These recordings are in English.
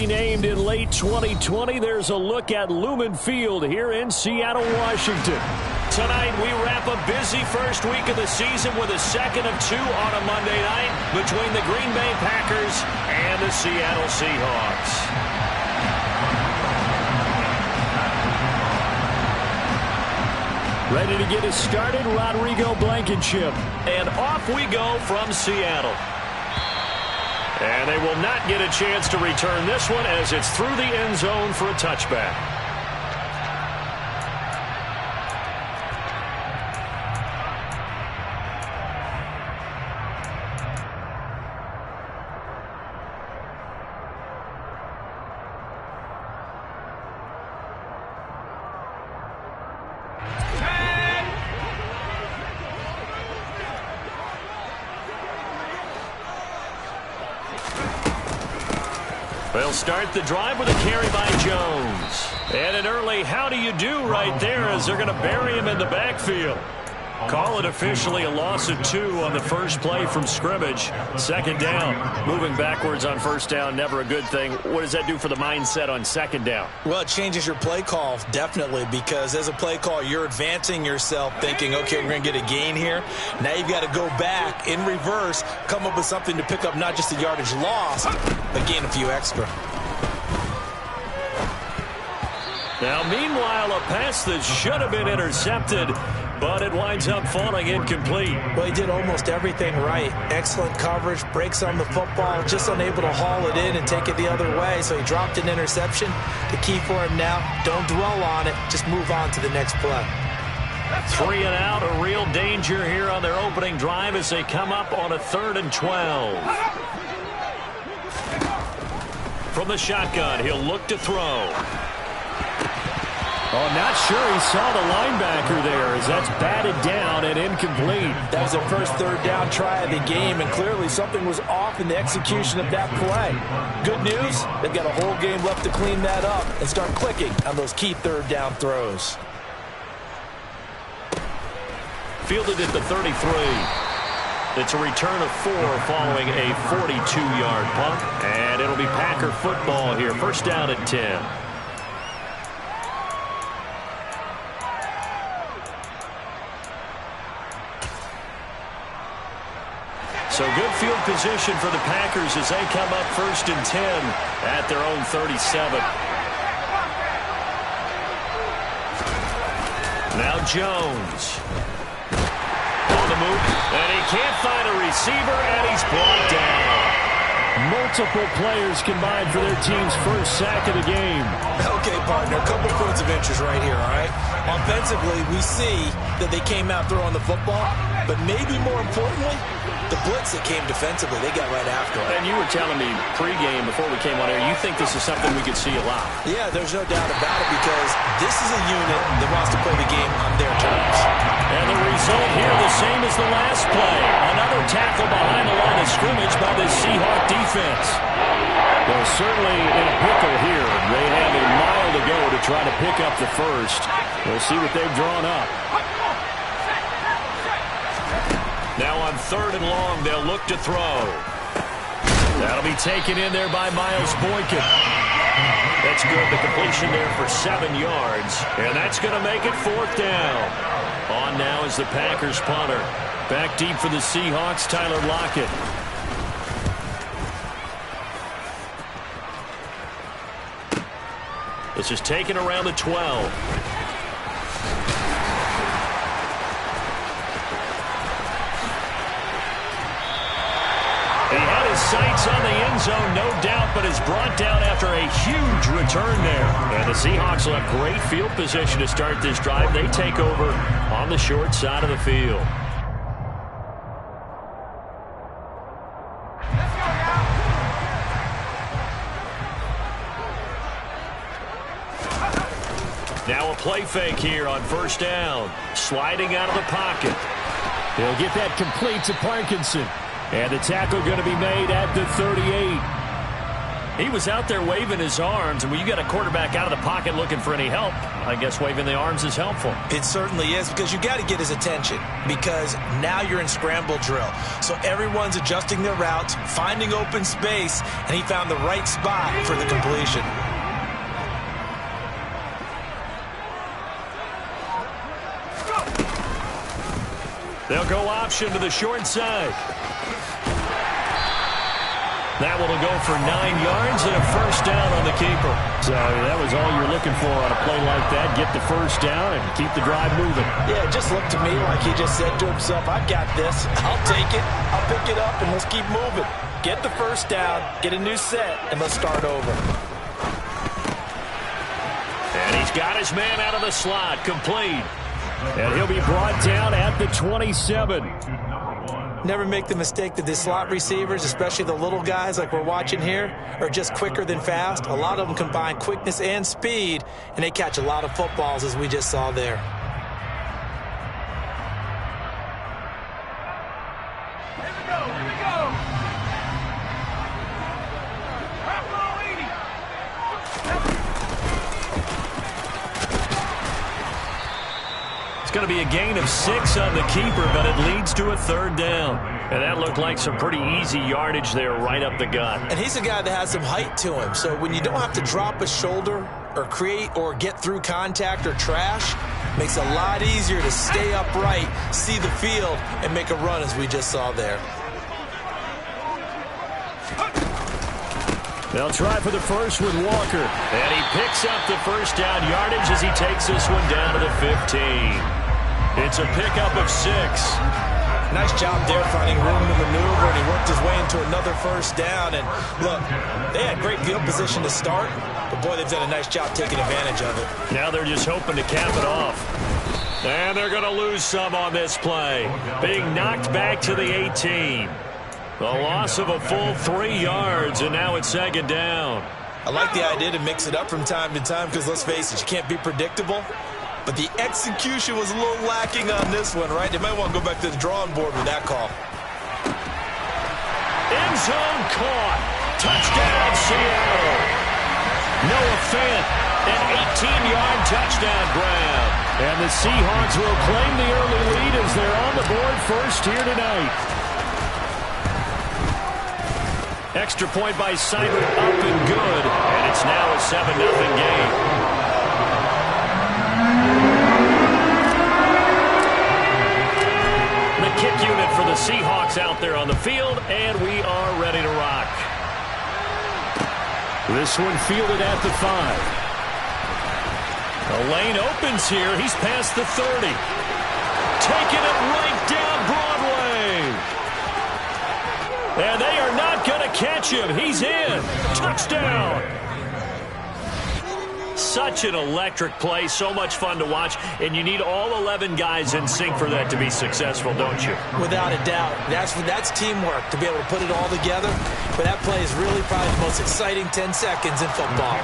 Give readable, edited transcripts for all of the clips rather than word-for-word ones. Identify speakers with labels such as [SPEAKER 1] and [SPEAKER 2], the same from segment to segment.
[SPEAKER 1] Renamed in late 2020, there's a look at Lumen Field here in Seattle, Washington. Tonight, we wrap a busy first week of the season with a second of two on a Monday night between the Green Bay Packers and the Seattle Seahawks. Ready to get us started, Rodrigo Blankenship. And off we go from Seattle. And they will not get a chance to return this one as it's through the end zone for a touchback. They'll start the drive with a carry by Jones. And an early how do you do right there as they're going to bury him in the backfield. Call it officially a loss of 2 on the first play from scrimmage. Second down. Moving backwards on first down, never a good thing. What does that do for the mindset on second down?
[SPEAKER 2] Well, it changes your play call, definitely, because as a play call, you're advancing yourself thinking, okay, we're going to get a gain here. Now you've got to go back in reverse, come up with something to pick up not just the yardage lost, but gain a few extra.
[SPEAKER 1] Now, meanwhile, a pass that should have been intercepted, but it winds up falling incomplete.
[SPEAKER 2] Well, he did almost everything right. Excellent coverage, breaks on the football, just unable to haul it in and take it the other way, so he dropped an interception. The key for him now, don't dwell on it, just move on to the next play.
[SPEAKER 1] 3 and out, a real danger here on their opening drive as they come up on a 3rd and 12. From the shotgun, he'll look to throw. Oh, not sure he saw the linebacker there as that's batted down and incomplete.
[SPEAKER 2] That was their first 3rd down try of the game, and clearly something was off in the execution of that play. Good news, they've got a whole game left to clean that up and start clicking on those key 3rd down throws.
[SPEAKER 1] Fielded at the 33. It's a return of 4 following a 42-yard punt, and it'll be Packer football here. First down at 10. So good field position for the Packers as they come up 1st and 10 at their own 37. Now Jones. On the move, and he can't find a receiver, and he's brought down. Multiple players combined for their team's first sack of the game.
[SPEAKER 2] Okay, partner, a couple points of interest right here, all right? Offensively, we see that they came out throwing the football, but maybe more importantly, the blitz that came defensively, they got right after it.
[SPEAKER 1] And you were telling me pregame before we came on air, you think this is something we could see a lot.
[SPEAKER 2] Yeah, there's no doubt about it because this is a unit that wants to play the game on their terms.
[SPEAKER 1] And the result here the same as the last play. Another tackle behind the line of scrimmage by the Seahawk defense. Well, certainly in a pickle here. They have a mile to go to try to pick up the first. We'll see what they've drawn up. Now on 3rd and long, they'll look to throw. That'll be taken in there by Miles Boykin. That's good. The completion there for 7 yards. And that's going to make it 4th down. On now is the Packers punter. Back deep for the Seahawks, Tyler Lockett. This is taken around the 12. He had his sights on the end zone, no doubt, but is brought down after a huge return there. And the Seahawks will have great field position to start this drive. They take over on the short side of the field. Now a play fake here on 1st down. Sliding out of the pocket. He'll get that complete to Parkinson. And the tackle going to be made at the 38. He was out there waving his arms, and when you got a quarterback out of the pocket looking for any help, I guess waving the arms is helpful.
[SPEAKER 2] It certainly is, because you got to get his attention, because now you're in scramble drill. So everyone's adjusting their routes, finding open space, and he found the right spot for the completion.
[SPEAKER 1] They'll go option to the short side. That one will go for 9 yards and a first down on the keeper. So that was all you're looking for on a play like that. Get the first down and keep the drive moving.
[SPEAKER 2] Yeah, it just looked to me like he just said to himself, I've got this. I'll take it. I'll pick it up, and let's keep moving. Get the first down, get a new set, and let's start over.
[SPEAKER 1] And he's got his man out of the slot, complete. And he'll be brought down at the 27.
[SPEAKER 2] Never make the mistake that the slot receivers, especially the little guys like we're watching here, are just quicker than fast. A lot of them combine quickness and speed, and they catch a lot of footballs, as we just saw there.
[SPEAKER 3] Here we go, here we go.
[SPEAKER 1] It's going to be a gain of 6 on the keeper, but it leads to a third down. And that looked like some pretty easy yardage there right up the gut.
[SPEAKER 2] And he's a guy that has some height to him, so when you don't have to drop a shoulder or create or get through contact or trash, makes it a lot easier to stay upright, see the field, and make a run, as we just saw there.
[SPEAKER 1] They'll try for the first with Walker. And he picks up the first down yardage as he takes this one down to the 15. It's a pickup of 6.
[SPEAKER 2] Nice job there finding room to maneuver, and he worked his way into another first down. And look, they had great field position to start, but boy, they've done a nice job taking advantage of it.
[SPEAKER 1] Now they're just hoping to cap it off. And they're going to lose some on this play. Being knocked back to the 18. The loss of a full 3 yards, and now it's second down.
[SPEAKER 2] I like the idea to mix it up from time to time, because let's face it, you can't be predictable. But the execution was a little lacking on this one, right? They might want to go back to the drawing board with that call.
[SPEAKER 1] End zone caught. Touchdown, Seattle. Noah Fant, an 18-yard touchdown grab. And the Seahawks will claim the early lead as they're on the board first here tonight. Extra point by Seibert, up and good. And it's now a 7-0 game. Kick unit for the Seahawks out there on the field, and we are ready to rock. This one fielded at the 5. The lane opens here. He's past the 30. Taking it right down Broadway. And they are not going to catch him. He's in. Touchdown. Such an electric play, so much fun to watch, and you need all 11 guys in sync for that to be successful, don't you?
[SPEAKER 2] Without a doubt. That's teamwork, to be able to put it all together. But that play is really probably the most exciting 10 seconds in football.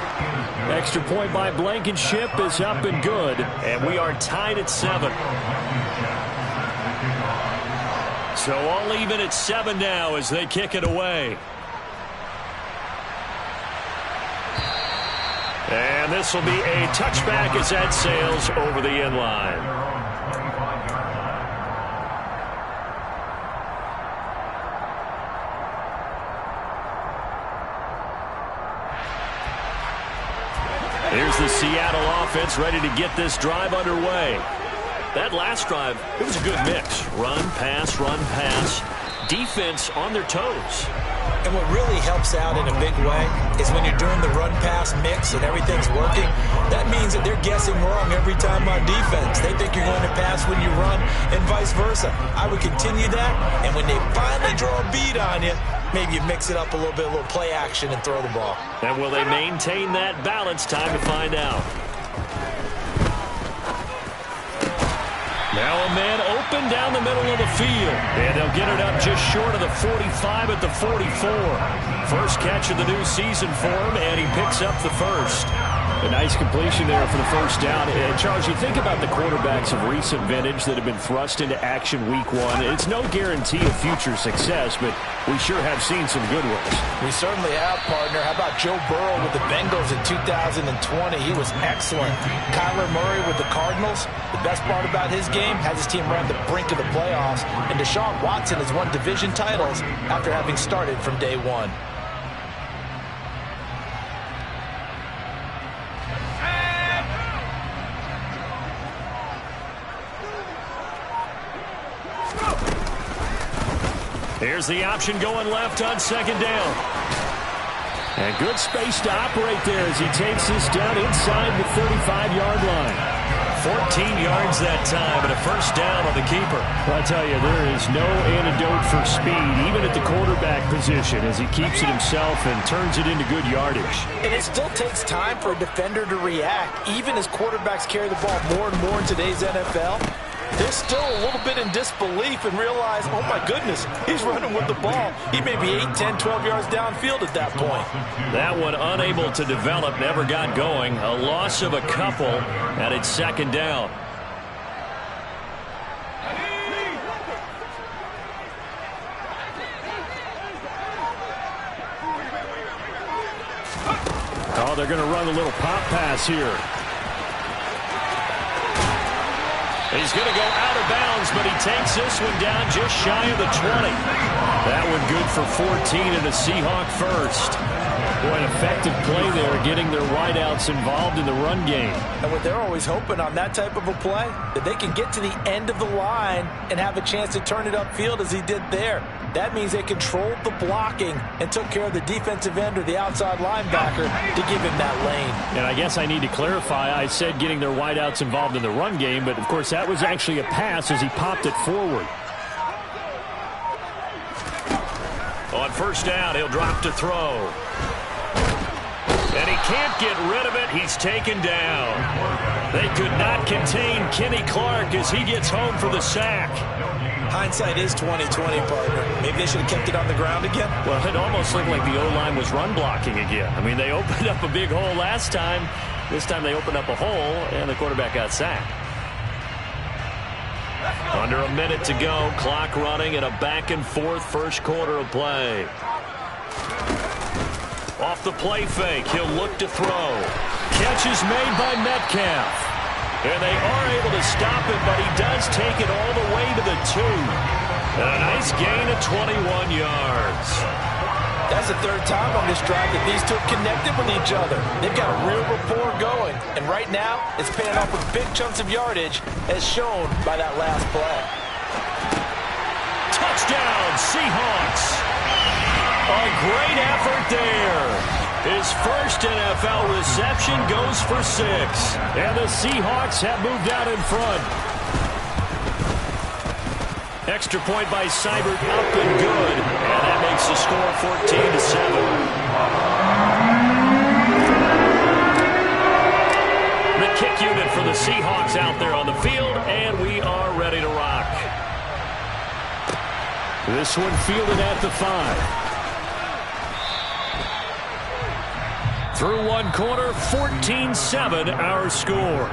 [SPEAKER 1] Extra point by Blankenship is up and good, and we are tied at 7. So all even at 7 now as they kick it away. And this will be a touchback as that sails over the end line. Here's the Seattle offense ready to get this drive underway. That last drive, it was a good mix. Run, pass, defense on their toes.
[SPEAKER 2] And what really helps out in a big way is when you're doing the run-pass mix and everything's working, that means that they're guessing wrong every time on defense. They think you're going to pass when you run and vice versa. I would continue that, and when they finally draw a beat on you, maybe you mix it up a little bit, a little play action, and throw the ball.
[SPEAKER 1] And will they maintain that balance? Time to find out. Now a man open down the middle of the field. And they'll get it up just short of the 45 at the 44. First catch of the new season for him, and he picks up the first. A nice completion there for the first down. And Charles, you think about the quarterbacks of recent vintage that have been thrust into action week one. It's no guarantee of future success, but we sure have seen some good ones.
[SPEAKER 2] We certainly have, partner. How about Joe Burrow with the Bengals in 2020? He was excellent. Kyler Murray with the Cardinals. The best part about his game has his team right on the brink of the playoffs. And Deshaun Watson has won division titles after having started from day one.
[SPEAKER 1] Here's the option going left on second down. And good space to operate there as he takes this down inside the 35-yard line. 14 yards that time and a first down on the keeper. Well, I tell you, there is no antidote for speed, even at the quarterback position, as he keeps it himself and turns it into good yardage.
[SPEAKER 2] And it still takes time for a defender to react, even as quarterbacks carry the ball more and more in today's NFL. They're still a little bit in disbelief and realize, oh my goodness, he's running with the ball. He may be 8, 10, 12 yards downfield at that point.
[SPEAKER 1] That one unable to develop, never got going. A loss of a couple, and it's second down. Oh, they're going to run a little pop pass here. He's going to go out of bounds, but he takes this one down just shy of the 20. That one good for 14 and a Seahawk first. Boy, an effective play there, getting their wideouts involved in the run game.
[SPEAKER 2] And what they're always hoping on that type of a play, that they can get to the end of the line and have a chance to turn it upfield as he did there. That means they controlled the blocking and took care of the defensive end or the outside linebacker to give him that lane.
[SPEAKER 1] And I guess I need to clarify, I said getting their wideouts involved in the run game, but of course that was actually a pass as he popped it forward. On first down, he'll drop to throw. And he can't get rid of it. He's taken down. They could not contain Kenny Clark as he gets home for the sack.
[SPEAKER 2] Hindsight is 20/20, partner. Maybe they should have kept it on the ground again.
[SPEAKER 1] Well, it almost looked like the O-line was run blocking again. I mean, they opened up a big hole last time. This time they opened up a hole, and the quarterback got sacked. Under a minute to go. Clock running in a back-and-forth first quarter of play. Off the play fake, he'll look to throw. Catch is made by Metcalf. And they are able to stop him, but he does take it all the way to the 2. And a nice gain of 21 yards.
[SPEAKER 2] That's the third time on this drive that these two have connected with each other. They've got a real rapport going. And right now, it's paying off with big chunks of yardage, as shown by that last play.
[SPEAKER 1] Touchdown, Seahawks. A great effort there. His first NFL reception goes for 6. And the Seahawks have moved out in front. Extra point by Seibert, up and good. And that makes the score 14-7. The kick unit for the Seahawks out there on the field, and we are ready to rock. This one fielded at the 5. Through one quarter, 14-7 our score.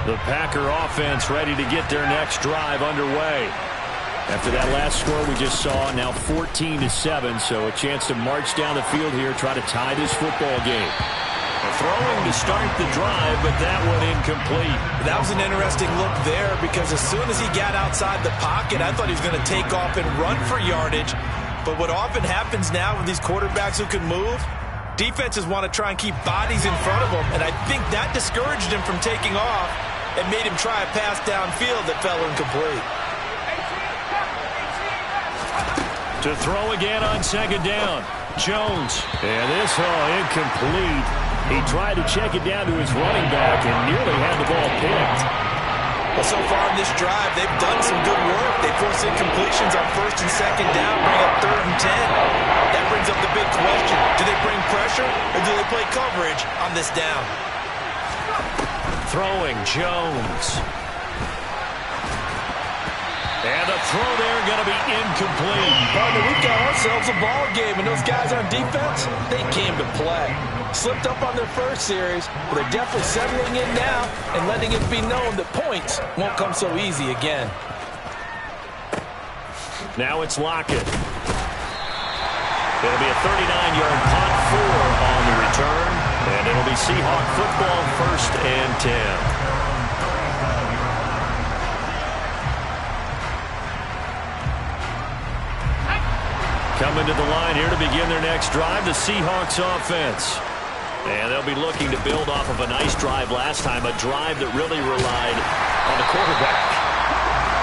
[SPEAKER 1] The Packer offense ready to get their next drive underway. After that last score we just saw, now 14-7, so a chance to march down the field here, try to tie this football game. Throwing to start the drive, but that one incomplete.
[SPEAKER 2] That was an interesting look there because as soon as he got outside the pocket, I thought he was going to take off and run for yardage. But what often happens now with these quarterbacks who can move, defenses want to try and keep bodies in front of them, and I think that discouraged him from taking off and made him try a pass downfield that fell incomplete.
[SPEAKER 1] To throw again on second down. Jones. And this incomplete. He tried to check it down to his running back and nearly had the ball picked.
[SPEAKER 2] Well, so far in this drive, they've done some good work. They force incompletions on first and second down, bring up 3rd and 10. That brings up they bring pressure or do they play coverage on this down?
[SPEAKER 1] Throwing Jones. And the throw there going to be incomplete.
[SPEAKER 2] Partner, we've got ourselves a ball game, and those guys on defense, they came to play. Slipped up on their first series, but they're definitely settling in now and letting it be known that points won't come so easy again.
[SPEAKER 1] Now it's Lockett. It'll be a 39-yard punt, 4 on the return, and it'll be Seahawk football, 1st and 10. Coming to the line here to begin their next drive, the Seahawks offense. And they'll be looking to build off of a nice drive last time, a drive that really relied on the quarterback.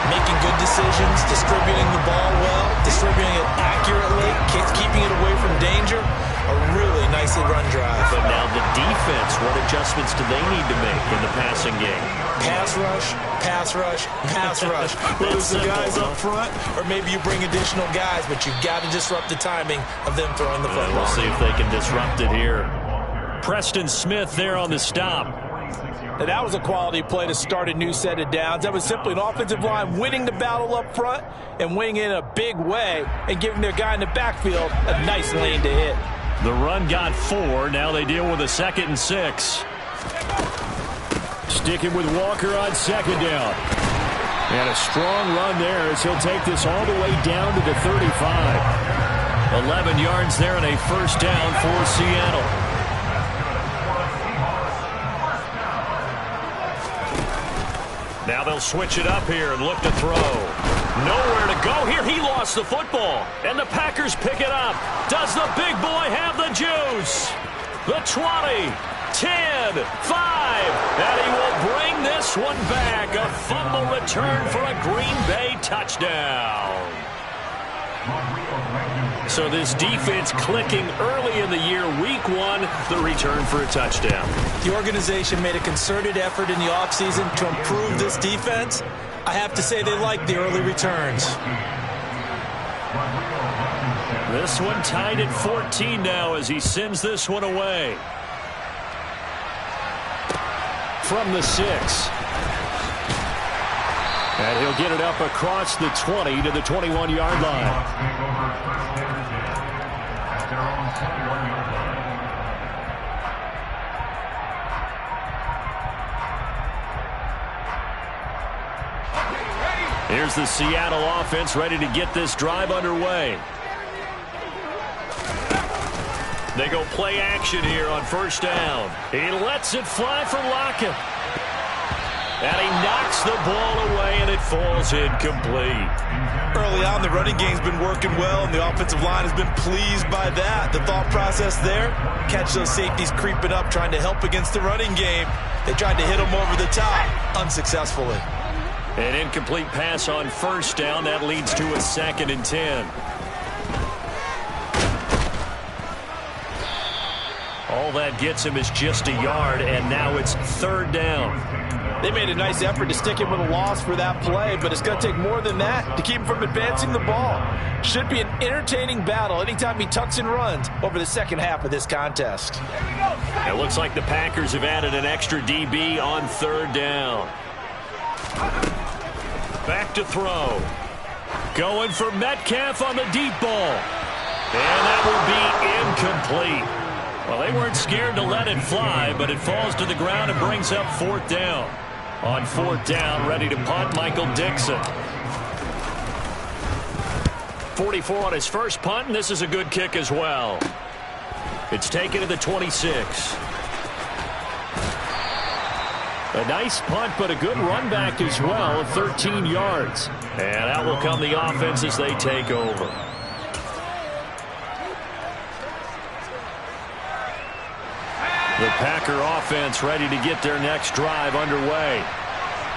[SPEAKER 2] Making good decisions, distributing the ball well, distributing it accurately, keeping it away from danger. A really nicely run drive.
[SPEAKER 1] But now the defense, what adjustments do they need to make in the passing game?
[SPEAKER 2] Pass rush, pass rush, pass rush. Whether it's the guys up front or maybe you bring additional guys, but you've got to disrupt the timing of them throwing the football.
[SPEAKER 1] We'll see if they can disrupt it here. Preston Smith there on the stop.
[SPEAKER 2] And that was a quality play to start a new set of downs. That was simply an offensive line winning the battle up front and winning in a big way and giving their guy in the backfield a nice lane to hit.
[SPEAKER 1] The run got 4. Now they deal with a 2nd and 6. Sticking with Walker on 2nd down. And a strong run there as he'll take this all the way down to the 35. 11 yards there and a 1st down for Seattle. Now they'll switch it up here and look to throw. Nowhere to go here. He lost the football. And the Packers pick it up. Does the big boy have the juice? The 20, 10, 5. And he will bring this one back. A fumble return for a Green Bay touchdown. So this defense clicking early in the year. Week 1, the return for a touchdown.
[SPEAKER 2] The organization made a concerted effort in the offseason to improve this defense. I have to say they like the early returns.
[SPEAKER 1] This one tied at 14 now as he sends this one away. From the 6. And he'll get it up across the 20 to the 21-yard line. Here's the Seattle offense ready to get this drive underway. They go play action here on 1st down. He lets it fly for Lockett. And he knocks the ball away, and it falls incomplete.
[SPEAKER 2] Early on, the running game's been working well, and the offensive line has been pleased by that. The thought process there, catch those safeties creeping up, trying to help against the running game. They tried to hit them over the top, unsuccessfully.
[SPEAKER 1] An incomplete pass on 1st down. That leads to a 2nd and 10. All that gets him is just a yard, and now it's 3rd down.
[SPEAKER 2] They made a nice effort to stick him with a loss for that play, but it's going to take more than that to keep him from advancing the ball. Should be an entertaining battle anytime he tucks and runs over the second half of this contest.
[SPEAKER 1] It looks like the Packers have added an extra DB on 3rd down. Back to throw. Going for Metcalf on the deep ball. And that will be incomplete. Well, they weren't scared to let it fly, but it falls to the ground and brings up 4th down. On 4th down, ready to punt, Michael Dixon. 44 on his first punt, and this is a good kick as well. It's taken to the 26. A nice punt, but a good run back as well of 13 yards. And out will come the offense as they take over. The Packer offense ready to get their next drive underway.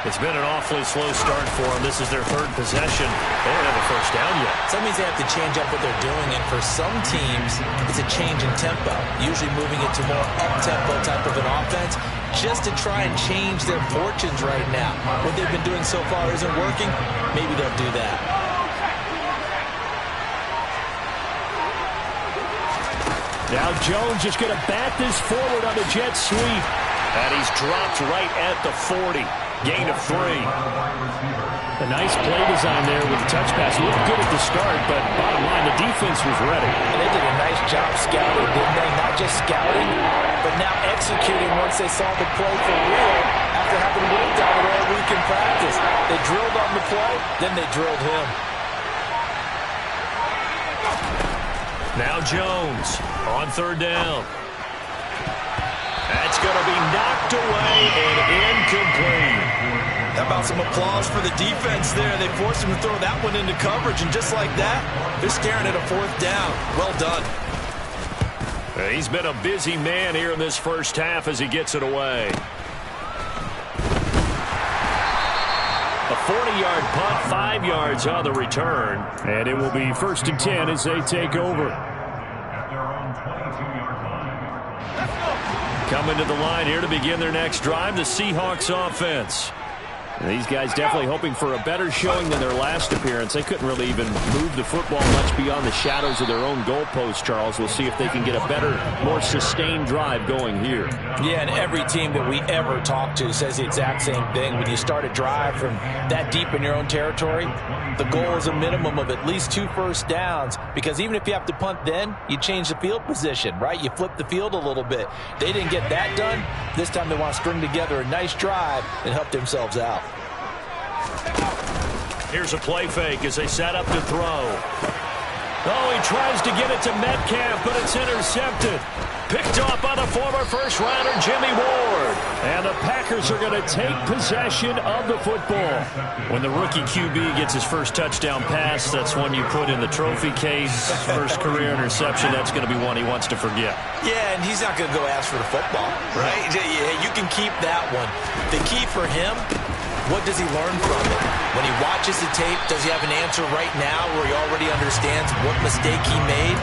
[SPEAKER 1] It's been an awfully slow start for them. This is their 3rd possession. They don't have a 1st down yet.
[SPEAKER 2] That means they have to change up what they're doing, and for some teams, it's a change in tempo, usually moving it to more up-tempo type of an offense, just to try and change their fortunes right now. What they've been doing so far isn't working. Maybe they'll do that.
[SPEAKER 1] Now Jones just going to bat this forward on the jet sweep. And he's dropped right at the 40. Gain of 3. A nice play design there with the touch pass. Looked good at the start, but bottom line, the defense was ready.
[SPEAKER 2] And they did a nice job scouting, didn't they? Not just scouting, but now executing once they saw the play for real after having worked on it all week in practice. They drilled on the play, then they drilled him.
[SPEAKER 1] Now Jones on 3rd down. That's going to be knocked away and incomplete.
[SPEAKER 2] How about some applause for the defense there? They forced him to throw that one into coverage, and just like that, they're staring at a 4th down. Well done.
[SPEAKER 1] He's been a busy man here in this first half as he gets it away. A 40-yard punt, 5 yards on the return, and it will be 1st and 10 as they take over. Coming to the line here to begin their next drive, the Seahawks offense. And these guys definitely hoping for a better showing than their last appearance. They couldn't really even move the football much beyond the shadows of their own goalpost, Charles. We'll see if they can get a better, more sustained drive going here.
[SPEAKER 2] Yeah, and every team that we ever talk to says the exact same thing. When you start a drive from that deep in your own territory, the goal is a minimum of at least 2 first downs, because even if you have to punt then, you change the field position, right? You flip the field a little bit. They didn't get that done. This time they want to string together a nice drive and help themselves out.
[SPEAKER 1] Here's a play fake as they set up to throw. Oh, he tries to get it to Metcalf, but it's intercepted. Picked off by the former first-rounder Jimmy Ward. And the Packers are going to take possession of the football. When the rookie QB gets his first touchdown pass, that's one you put in the trophy case. First career interception, that's going to be one he wants to forget.
[SPEAKER 2] Yeah, and he's not going to go ask for the football, right? Yeah, you can keep that one. The key for him, what does he learn from it? When he watches the tape, does he have an answer right now where he already understands what mistake he made?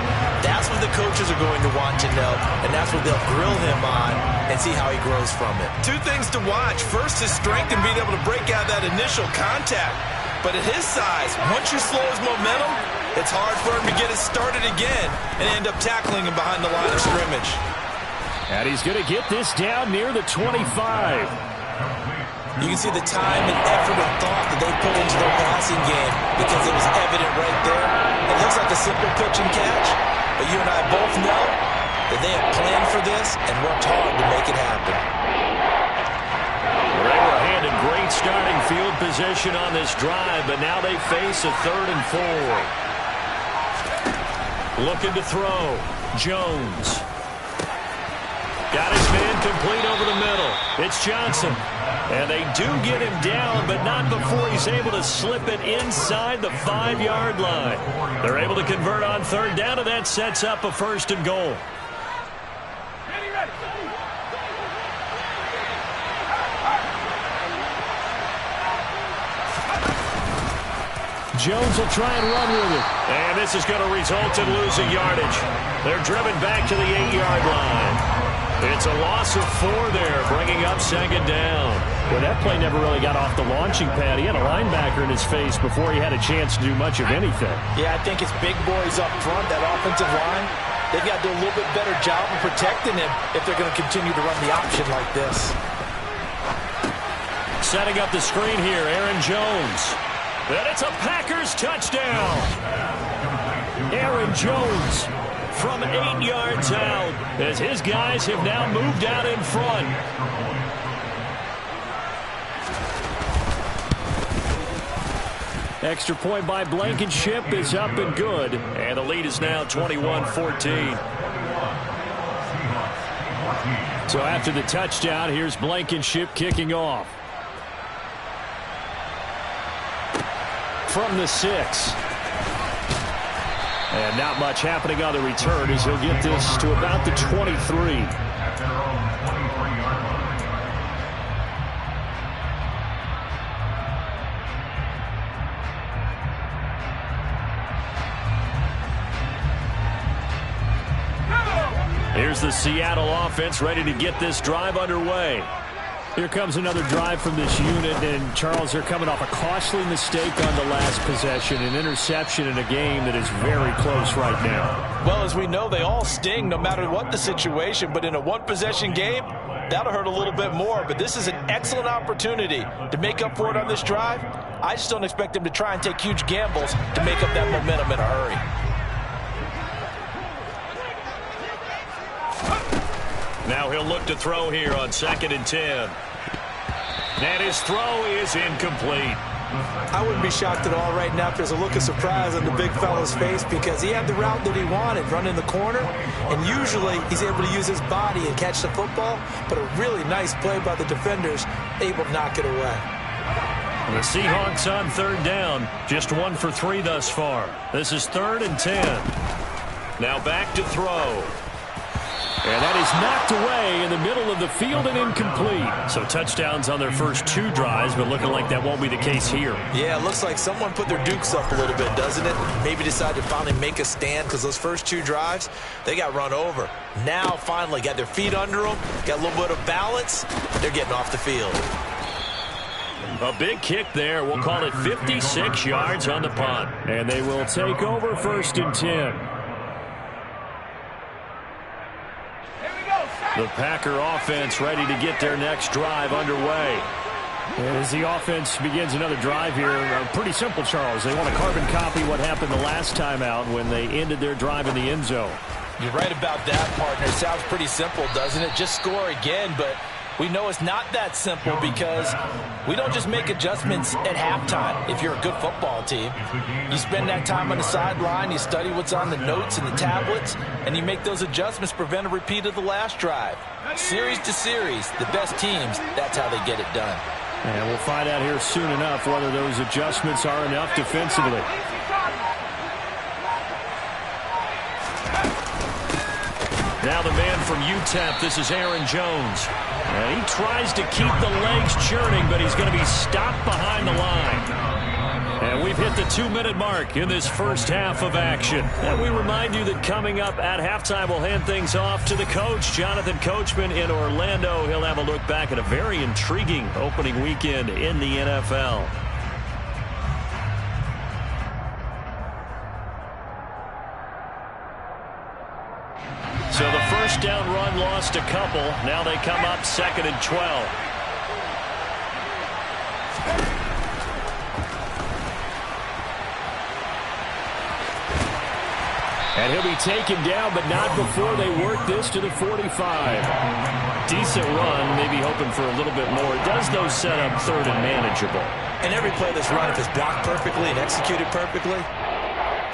[SPEAKER 2] That's what the coaches are going to want to know, and that's what they'll grill him on and see how he grows from it. 2 things to watch. First, his strength and being able to break out that initial contact. But at his size, once you slow his momentum, it's hard for him to get it started again and end up tackling him behind the line of scrimmage.
[SPEAKER 1] And he's going to get this down near the 25.
[SPEAKER 2] You can see the time and effort and thought that they put into their passing game because it was evident right there. It looks like a simple pitch and catch, but you and I both know that they have planned for this and worked hard to make it happen.
[SPEAKER 1] They were handed great starting field position on this drive, but now they face a 3rd and 4. Looking to throw. Jones. Got his man complete over the middle. It's Johnson. And they do get him down, but not before he's able to slip it inside the 5-yard line. They're able to convert on 3rd down, and that sets up a 1st and goal. Jones will try and run with it. And this is going to result in losing yardage. They're driven back to the 8-yard line. It's a loss of 4 there, bringing up 2nd down. Well, that play never really got off the launching pad. He had a linebacker in his face before he had a chance to do much of anything.
[SPEAKER 2] Yeah, I think it's big boys up front, that offensive line. They've got to do a little bit better job of protecting him if they're going to continue to run the option like this.
[SPEAKER 1] Setting up the screen here, Aaron Jones. And it's a Packers touchdown. Aaron Jones from 8 yards out as his guys have now moved out in front. Extra point by Blankenship is up and good, and the lead is now 21-14. So after the touchdown, here's Blankenship kicking off. From the 6. And not much happening on the return as he'll get this to about the 23. Here's the Seattle offense ready to get this drive underway. Here comes another drive from this unit, and Charles, they're coming off a costly mistake on the last possession, an interception in a game that is very close right now.
[SPEAKER 2] Well, as we know, they all sting no matter what the situation, but in a one-possession game, that'll hurt a little bit more. But this is an excellent opportunity to make up for it on this drive. I just don't expect them to try and take huge gambles to make up that momentum in a hurry.
[SPEAKER 1] Now he'll look to throw here on 2nd and 10. And his throw is incomplete.
[SPEAKER 2] I wouldn't be shocked at all right now if there's a look of surprise on the big fella's face because he had the route that he wanted, running the corner, and usually he's able to use his body and catch the football, but a really nice play by the defenders, able to knock it away.
[SPEAKER 1] The Seahawks on 3rd down, just 1 for 3 thus far. This is 3rd and 10. Now back to throw. And that is knocked away in the middle of the field and incomplete. So touchdowns on their first 2 drives, but looking like that won't be the case here.
[SPEAKER 2] Yeah, it looks like someone put their dukes up a little bit, doesn't it? Maybe decided to finally make a stand because those first 2 drives, they got run over. Now finally got their feet under them, got a little bit of balance. They're getting off the field.
[SPEAKER 1] A big kick there. We'll call it 56 yards on the punt. And they will take over 1st and 10. The Packer offense ready to get their next drive underway. As the offense begins another drive here, pretty simple, Charles. They want to carbon copy what happened the last time out when they ended their drive in the end zone.
[SPEAKER 2] You're right about that, partner. It sounds pretty simple, doesn't it? Just score again, but we know it's not that simple because we don't just make adjustments at halftime if you're a good football team. You spend that time on the sideline, you study what's on the notes and the tablets, and you make those adjustments to prevent a repeat of the last drive. Series to series, the best teams, that's how they get it done.
[SPEAKER 1] And we'll find out here soon enough whether those adjustments are enough defensively. Now the man from UTEP, this is Aaron Jones. And he tries to keep the legs churning, but he's going to be stopped behind the line. And we've hit the 2-minute mark in this first half of action. And we remind you that coming up at halftime, we'll hand things off to the coach, Jonathan Coachman in Orlando. He'll have a look back at a very intriguing opening weekend in the NFL. So the first down run lost a couple. Now they come up 2nd and 12. And he'll be taken down, but not before they work this to the 45. Decent run, maybe hoping for a little bit more. It does, though, set up 3rd and manageable.
[SPEAKER 2] And every play that's run, if it's blocked perfectly and executed perfectly,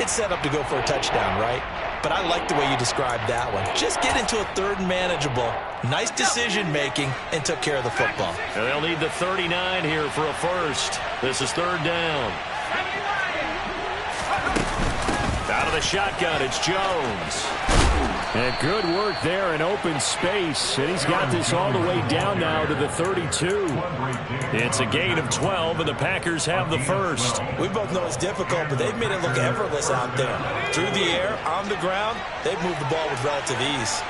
[SPEAKER 2] it's set up to go for a touchdown, right? But I like the way you described that one. Just get into a 3rd and manageable, nice decision-making, and took care of the football.
[SPEAKER 1] And they'll need the 39 here for a first. This is 3rd down. Out of the shotgun, it's Jones. And good work there in open space. And he's got this all the way down now to the 32. It's a gain of 12, and the Packers have the first.
[SPEAKER 2] We both know it's difficult, but they've made it look effortless out there. Through the air, on the ground, they've moved the ball with relative ease.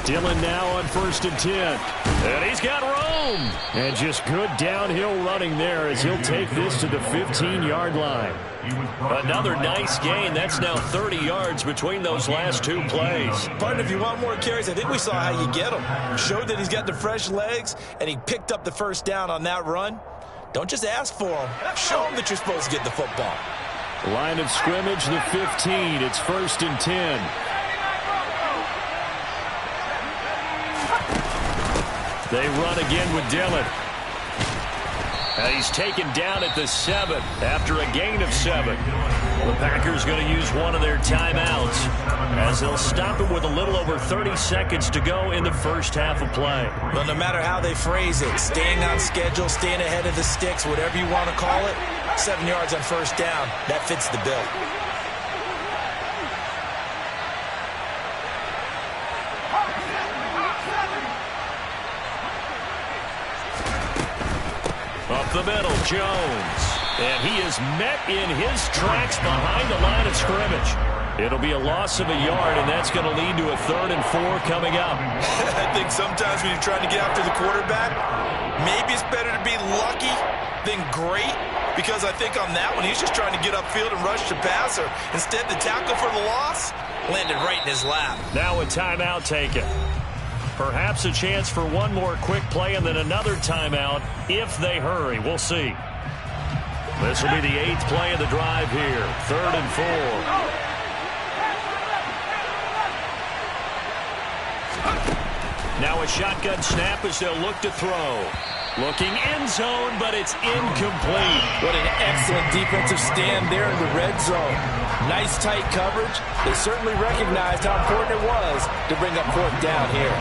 [SPEAKER 1] Dillon now on 1st and 10. And he's got room. And just good downhill running there as he'll take this to the 15-yard line. Another nice gain. That's now 30 yards between those last 2 plays.
[SPEAKER 2] Partner, if you want more carries, I think we saw how you get them. Showed that he's got the fresh legs, and he picked up the first down on that run. Don't just ask for him. Show him that you're supposed to get the football.
[SPEAKER 1] Line of scrimmage, the 15. It's 1st and 10. They run again with Dillon. And he's taken down at the 7 after a gain of 7. The Packers going to use one of their timeouts as they'll stop him with a little over 30 seconds to go in the first half of play.
[SPEAKER 2] Well, no matter how they phrase it, staying on schedule, staying ahead of the sticks, whatever you want to call it, 7 yards on first down, that fits the bill.
[SPEAKER 1] Up the middle, Jones. And he is met in his tracks behind the line of scrimmage. It'll be a loss of a yard, and that's going to lead to a 3rd and 4 coming up.
[SPEAKER 2] I think sometimes when you're trying to get after the quarterback, maybe it's better to be lucky than great, because I think on that one, he's just trying to get upfield and rush the passer. Instead, the tackle for the loss landed right in his lap.
[SPEAKER 1] Now a timeout taken. Perhaps a chance for one more quick play and then another timeout if they hurry. We'll see. This will be the 8th play of the drive here. 3rd and 4. Now a shotgun snap as they'll look to throw. Looking end zone, but it's incomplete.
[SPEAKER 4] What an excellent defensive stand there in the red zone. Nice tight coverage. They certainly recognized how important it was to bring up 4th down here.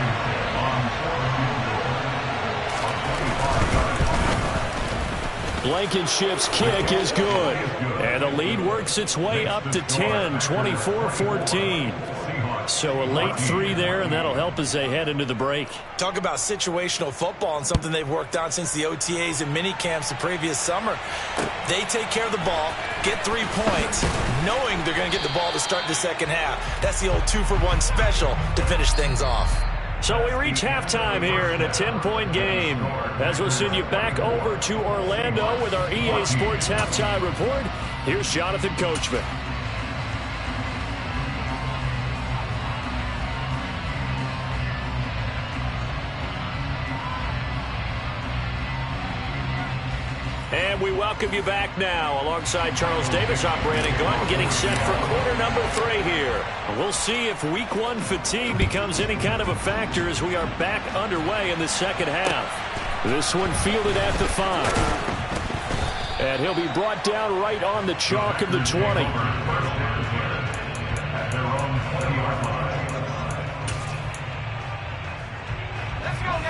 [SPEAKER 1] Blankenship's kick is good. And the lead works its way up to 10, 24-14. So a late 3 there, and that'll help as they head into the break.
[SPEAKER 2] Talk about situational football and something they've worked on since the OTAs and mini camps the previous summer. They take care of the ball, get 3 points, knowing they're going to get the ball to start the second half. That's the old 2-for-1 special to finish things off.
[SPEAKER 1] So we reach halftime here in a 10-point game. As we'll send you back over to Orlando with our EA Sports Halftime Report, here's Jonathan Coachman. And we welcome you back now. Alongside Charles Davis, I'm Brandon Gunn, getting set for quarter number 3 here. We'll see if week 1 fatigue becomes any kind of a factor as we are back underway in the second half. This one fielded at the 5. And he'll be brought down right on the chalk of the 20.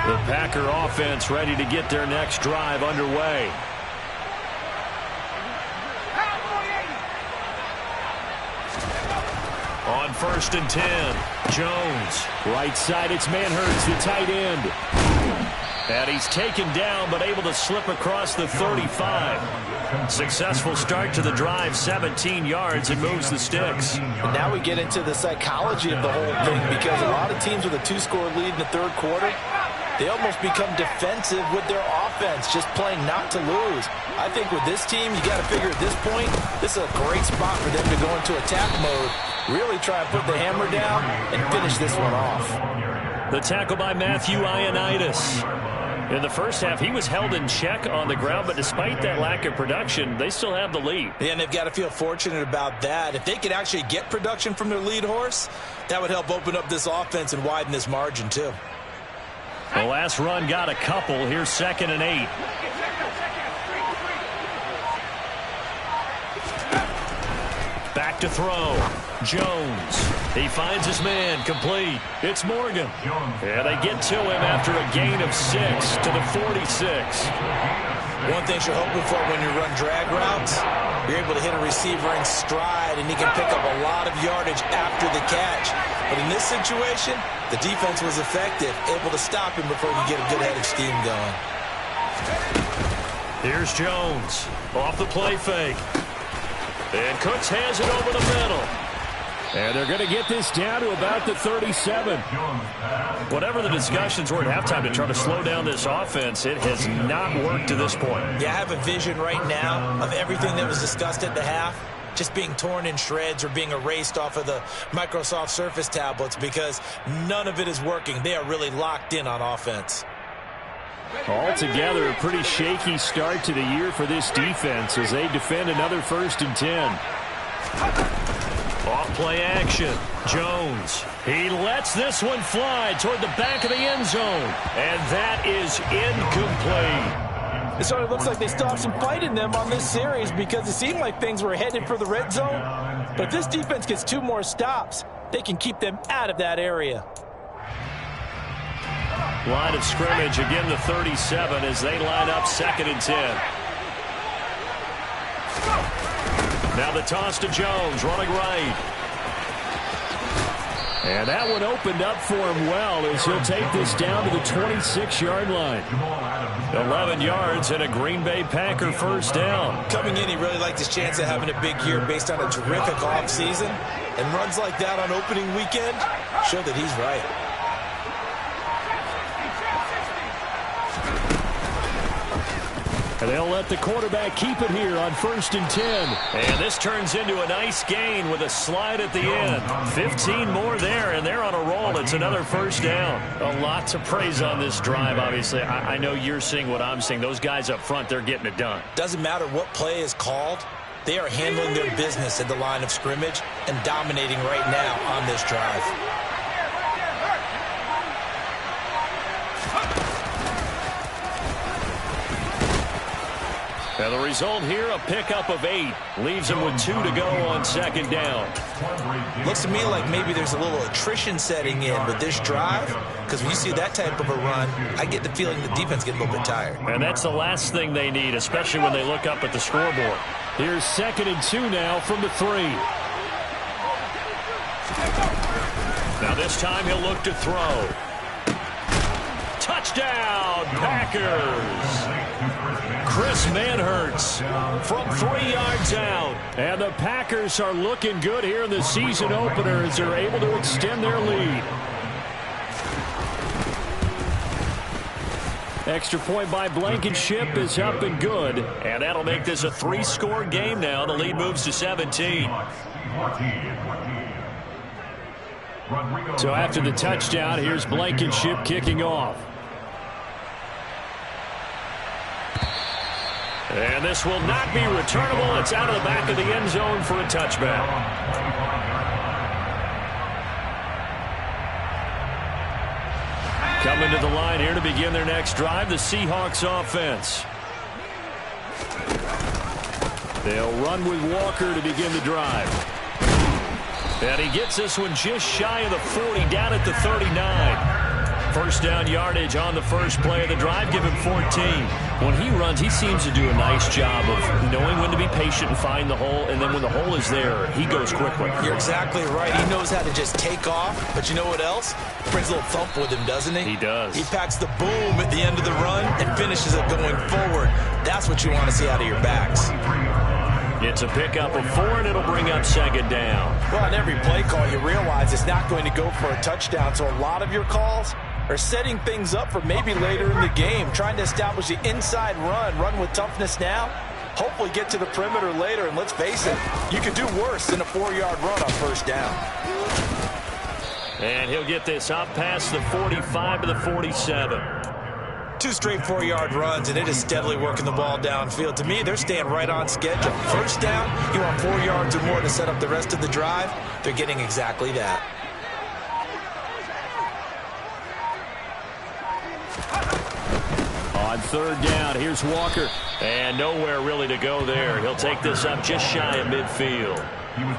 [SPEAKER 1] The Packer offense ready to get their next drive underway. On 1st and 10, Jones. Right side, it's Manhurts, the tight end. And he's taken down, but able to slip across the 35. Successful start to the drive, 17 yards, and moves the sticks.
[SPEAKER 4] And now we get into the psychology of the whole thing, because a lot of teams with a 2-score lead in the 3rd quarter, they almost become defensive with their offense, just playing not to lose. I think with this team, you got to figure at this point, this is a great spot for them to go into attack mode, really try and put the hammer down and finish this one off.
[SPEAKER 1] The tackle by Matthew Ioannidis. In the first half, he was held in check on the ground, but despite that lack of production, they still have the lead.
[SPEAKER 2] Yeah, and they've got to feel fortunate about that. If they could actually get production from their lead horse, that would help open up this offense and widen this margin too.
[SPEAKER 1] The last run got a couple. Here's 2nd and 8. Back to throw. Jones. He finds his man. Complete. It's Morgan. And they get to him after a gain of 6 to the 46.
[SPEAKER 2] One thing you're hoping for when you run drag routes, you're able to hit a receiver in stride, and he can pick up a lot of yardage after the catch. But in this situation, the defense was effective, able to stop him before he get a good head of steam going.
[SPEAKER 1] Here's Jones. Off the play fake. And Cooks has it over the middle. And they're going to get this down to about the 37. Whatever the discussions were at halftime to try to slow down this offense, it has not worked to this point.
[SPEAKER 2] Yeah, I have a vision right now of everything that was discussed at the half just being torn in shreds or being erased off of the Microsoft Surface tablets, because none of it is working. They are really locked in on offense.
[SPEAKER 1] Altogether, a pretty shaky start to the year for this defense as they defend another 1st and 10. Off play action. Jones. He lets this one fly toward the back of the end zone. And that is incomplete.
[SPEAKER 4] It sort of looks like they still have some fight in them on this series, because it seemed like things were headed for the red zone. But if this defense gets 2 more stops, they can keep them out of that area.
[SPEAKER 1] Line of scrimmage, again the 37 as they line up 2nd and 10. Now the toss to Jones, running right. And that one opened up for him well as he'll take this down to the 26-yard line. 11 yards and a Green Bay Packer first down.
[SPEAKER 2] Coming in, he really liked his chance of having a big year based on a terrific offseason. And runs like that on opening weekend show that he's right.
[SPEAKER 1] And they'll let the quarterback keep it here on 1st and 10. And this turns into a nice gain with a slide at the end. 15 more there, and they're on a roll. It's another first down. A lot to praise on this drive, obviously. I know you're seeing what I'm seeing. Those guys up front, they're getting it done.
[SPEAKER 2] Doesn't matter what play is called. They are handling their business at the line of scrimmage and dominating right now on this drive.
[SPEAKER 1] And the result here, a pickup of 8. Leaves them with 2 to go on 2nd down.
[SPEAKER 2] Looks to me like maybe there's a little attrition setting in with this drive, because when you see that type of a run, I get the feeling the defense gets a little bit tired.
[SPEAKER 1] And that's the last thing they need, especially when they look up at the scoreboard. Here's 2nd and 2 now from the 3. Now this time he'll look to throw. Touchdown, Packers! Chris Manhertz from 3 yards out. And the Packers are looking good here in the season opener as they're able to extend their lead. Extra point by Blankenship is up and good. And that'll make this a 3-score game now. The lead moves to 17. So after the touchdown, here's Blankenship kicking off. And this will not be returnable. It's out of the back of the end zone for a touchback. Coming to the line here to begin their next drive, the Seahawks offense. They'll run with Walker to begin the drive. And he gets this one just shy of the 40, down at the 39. First down yardage on the first play of the drive, give him 14. When he runs, he seems to do a nice job of knowing when to be patient and find the hole, and then when the hole is there, he goes quickly.
[SPEAKER 2] You're exactly right. He knows how to just take off, but you know what else? Brings a little thump with him, doesn't he?
[SPEAKER 1] He does.
[SPEAKER 2] He packs the boom at the end of the run and finishes it going forward. That's what you want to see out of your backs.
[SPEAKER 1] It's a pickup of 4, and it'll bring up 2nd down.
[SPEAKER 4] Well, on every play call, you realize it's not going to go for a touchdown, so a lot of your calls are setting things up for maybe later in the game, trying to establish the inside run with toughness now, hopefully get to the perimeter later, and let's face it, you could do worse than a 4-yard run on first down.
[SPEAKER 1] And he'll get this up past the 45 to the 47.
[SPEAKER 2] 2 straight 4-yard runs, and it is steadily working the ball downfield. To me, they're staying right on schedule. First down, you want 4 yards or more to set up the rest of the drive. They're getting exactly that.
[SPEAKER 1] On 3rd down, here's Walker. And nowhere really to go there. He'll take this up just shy of midfield.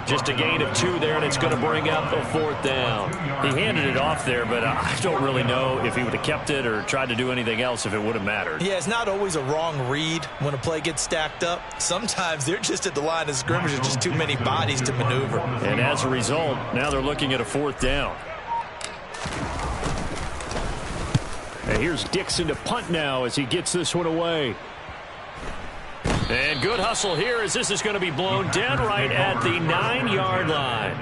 [SPEAKER 1] Just a gain of 2 there, and it's going to bring up a 4th down. He handed it off there, but I don't really know if he would have kept it or tried to do anything else if it would have mattered.
[SPEAKER 2] Yeah, it's not always a wrong read when a play gets stacked up. Sometimes they're just at the line of scrimmage. There's just too many bodies to maneuver.
[SPEAKER 1] And as a result, now they're looking at a 4th down. And here's Dixon to punt now as he gets this one away. And good hustle here as this is going to be blown dead right at the 9-yard line.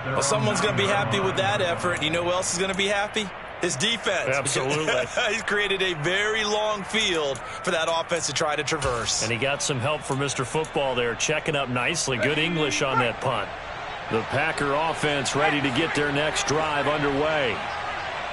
[SPEAKER 2] Well, someone's going to be happy with that effort. You know who else is going to be happy? His defense.
[SPEAKER 1] Absolutely.
[SPEAKER 2] He's created a very long field for that offense to try to traverse.
[SPEAKER 1] And he got some help from Mr. Football there, checking up nicely. Good English on that punt. The Packer offense ready to get their next drive underway.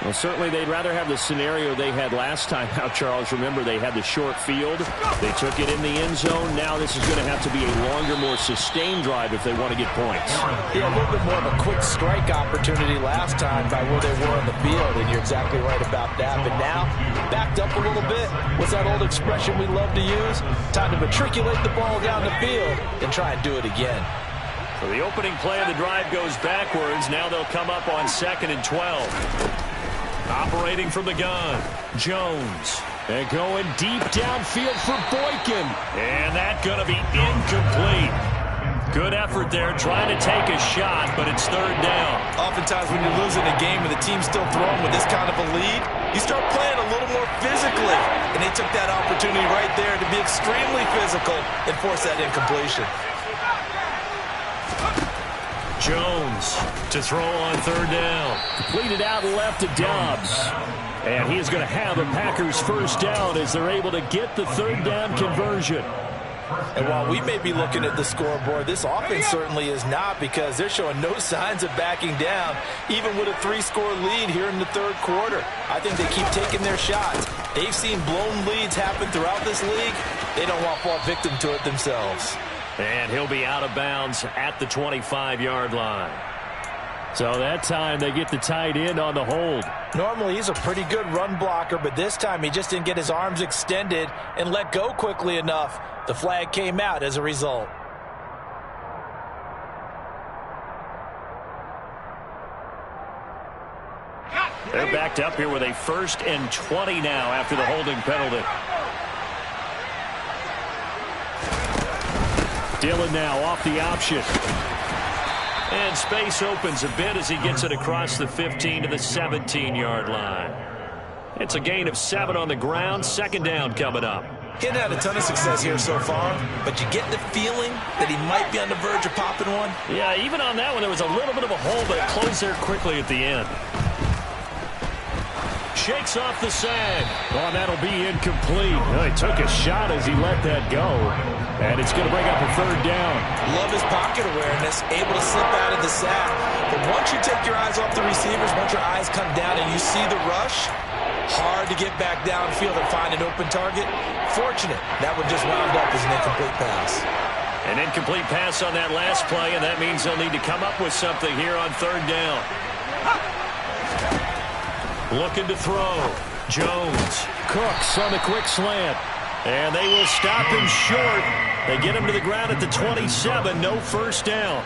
[SPEAKER 1] Well, certainly they'd rather have the scenario they had last time out, Charles. Remember, they had the short field. They took it in the end zone. Now this is going to have to be a longer, more sustained drive if they want to get points.
[SPEAKER 4] Yeah, a little bit more of a quick strike opportunity last time by where they were on the field, and you're exactly right about that. But now, backed up a little bit. What's that old expression we love to use? Time to matriculate the ball down the field and try and do it again.
[SPEAKER 1] So the opening play of the drive goes backwards. Now they'll come up on 2nd and 12. Operating from the gun, Jones. And going deep downfield for Boykin. And that's going to be incomplete. Good effort there, trying to take a shot, but it's third down.
[SPEAKER 2] Oftentimes when you're losing a game and the team's still throwing with this kind of a lead, you start playing a little more physically. And they took that opportunity right there to be extremely physical and force that incompletion.
[SPEAKER 1] Jones to throw on third down. Completed out left to Dobbs. And he is going to have a Packers first down as they're able to get the third down conversion.
[SPEAKER 4] And while we may be looking at the scoreboard, this offense certainly is not, because they're showing no signs of backing down, even with a 3-score lead here in the third quarter. I think they keep taking their shots. They've seen blown leads happen throughout this league. They don't want to fall victim to it themselves.
[SPEAKER 1] And he'll be out of bounds at the 25-yard line. So that time they get the tight end on the hold.
[SPEAKER 4] Normally he's a pretty good run blocker, but this time he just didn't get his arms extended and let go quickly enough. The flag came out as a result.
[SPEAKER 1] They're backed up here with a 1st and 20 now after the holding penalty. Dillon now off the option. And space opens a bit as he gets it across the 15 to the 17-yard line. It's a gain of 7 on the ground. Second down coming up.
[SPEAKER 2] He hadn't had a ton of success here so far, but you get the feeling that he might be on the verge of popping one.
[SPEAKER 1] Yeah, even on that one, there was a little bit of a hole, but it closed there quickly at the end. Shakes off the sag. Oh, that'll be incomplete. Well, he took a shot as he let that go. And it's going to bring up a third down.
[SPEAKER 2] Love his pocket awareness, able to slip out of the sack. But once you take your eyes off the receivers, once your eyes come down and you see the rush, hard to get back downfield and find an open target. Fortunate, that one just wound up as an incomplete pass.
[SPEAKER 1] An incomplete pass on that last play, and that means they'll need to come up with something here on third down. Looking to throw. Jones. Cooks on the quick slant. And they will stop him short. They get him to the ground at the 27. No first down.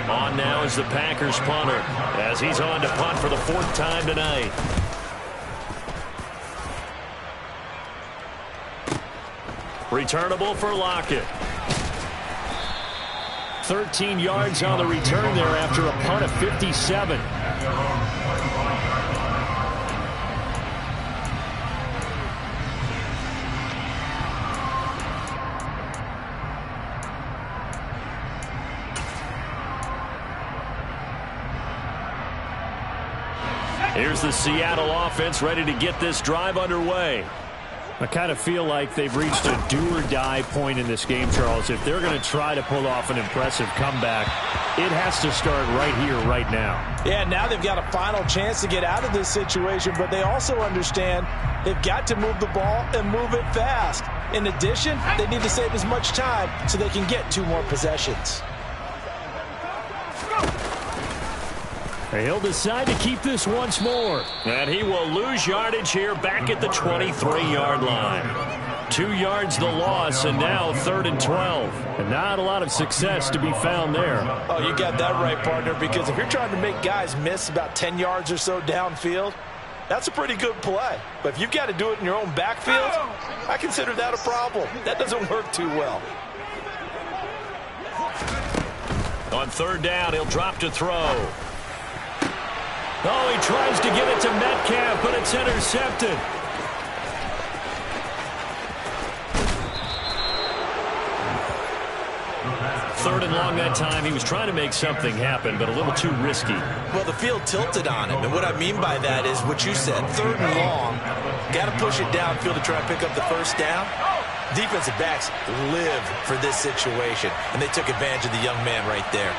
[SPEAKER 1] On now is the Packers punter, as he's on to punt for the 4th time tonight. Returnable for Lockett. 13 yards on the return there after a punt of 57. Here's the Seattle offense ready to get this drive underway. I kind of feel like they've reached a do-or-die point in this game, Charles. If they're going to try to pull off an impressive comeback, it has to start right here, right now.
[SPEAKER 4] Yeah, now they've got a final chance to get out of this situation, but they also understand they've got to move the ball and move it fast. In addition, they need to save as much time so they can get 2 more possessions.
[SPEAKER 1] He'll decide to keep this once more. And he will lose yardage here back at the 23-yard line. 2 yards the loss, and now 3rd and 12. And not a lot of success to be found there.
[SPEAKER 4] Oh, you got that right, partner, because if you're trying to make guys miss about 10 yards or so downfield, that's a pretty good play. But if you've got to do it in your own backfield, I consider that a problem. That doesn't work too well.
[SPEAKER 1] On third down, he'll drop to throw. Oh, he tries to get it to Metcalf, but it's intercepted. Third and long that time. He was trying to make something happen, but a little too risky.
[SPEAKER 2] Well, the field tilted on him, and what I mean by that is what you said. 3rd and long, got to push it downfield to try and pick up the first down. Defensive backs live for this situation, and they took advantage of the young man right there.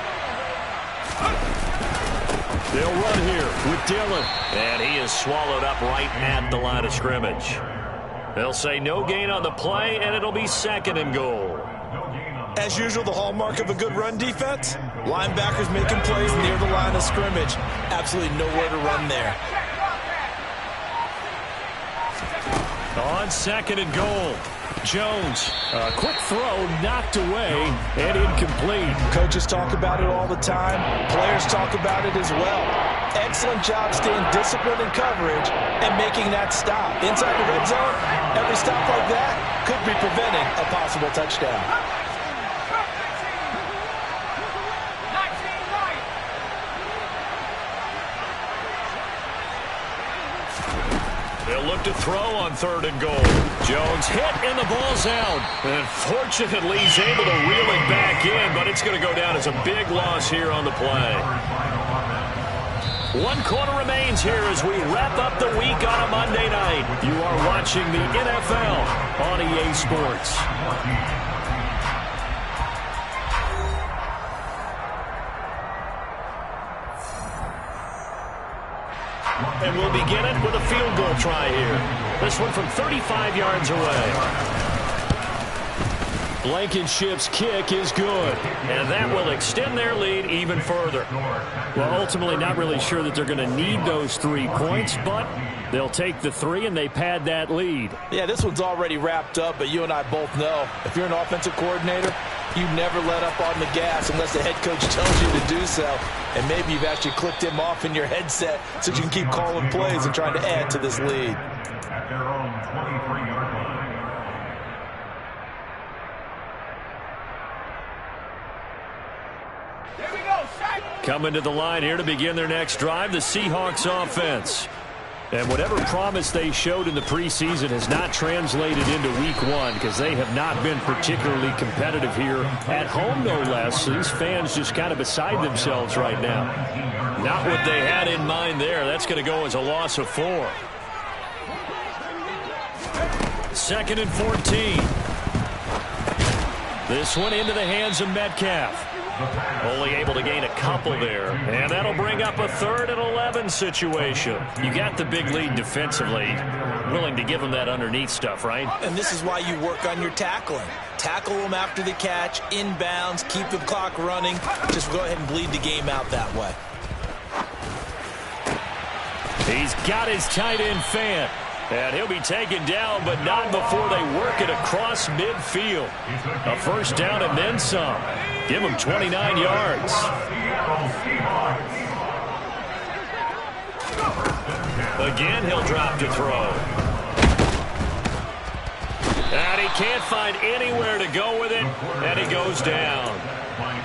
[SPEAKER 1] They'll run here with Dillon. And he is swallowed up right at the line of scrimmage. They'll say no gain on the play, and it'll be 2nd and goal.
[SPEAKER 2] As usual, the hallmark of a good run defense, linebackers making plays near the line of scrimmage. Absolutely nowhere to run there.
[SPEAKER 1] On 2nd and goal. Jones, a quick throw knocked away and incomplete.
[SPEAKER 4] Coaches talk about it all the time. Players talk about it as well. Excellent job staying disciplined in coverage and making that stop. Inside the red zone, every stop like that could be preventing a possible touchdown.
[SPEAKER 1] look to throw on 3rd and goal. Jones hit, and the ball's out. And fortunately, he's able to reel it back in, but it's going to go down as a big loss here on the play. 1 quarter remains here as we wrap up the week on a Monday night. You are watching the NFL on EA Sports. And we'll begin it with a field goal try here. This one from 35 yards away. Blankenship's kick is good, and that will extend their lead even further. Well, ultimately, not really sure that they're going to need those 3 points, but they'll take the 3, and they pad that lead.
[SPEAKER 4] Yeah, this one's already wrapped up, but you and I both know if you're an offensive coordinator, you never let up on the gas unless the head coach tells you to do so. And maybe you've actually clicked him off in your headset so you can keep calling plays and trying to add to this lead.
[SPEAKER 3] At their own 23-yard line.
[SPEAKER 1] Coming to the line here to begin their next drive, the Seahawks offense. And whatever promise they showed in the preseason has not translated into week 1 because they have not been particularly competitive here at home, no less. These fans just kind of beside themselves right now. Not what they had in mind there. That's going to go as a loss of 4. 2nd and 14. This one into the hands of Metcalf. Only able to gain a couple there. And that'll bring up a 3rd and 11 situation. You got the big lead defensively. Willing to give them that underneath stuff, right?
[SPEAKER 2] And this is why you work on your tackling. Tackle them after the catch, inbounds, keep the clock running. Just go ahead and bleed the game out that way.
[SPEAKER 1] He's got his tight end fan. And he'll be taken down, but not before they work it across midfield. A 1st down and then some. Give him 29 yards. Again, he'll drop to throw. And he can't find anywhere to go with it, and he goes down.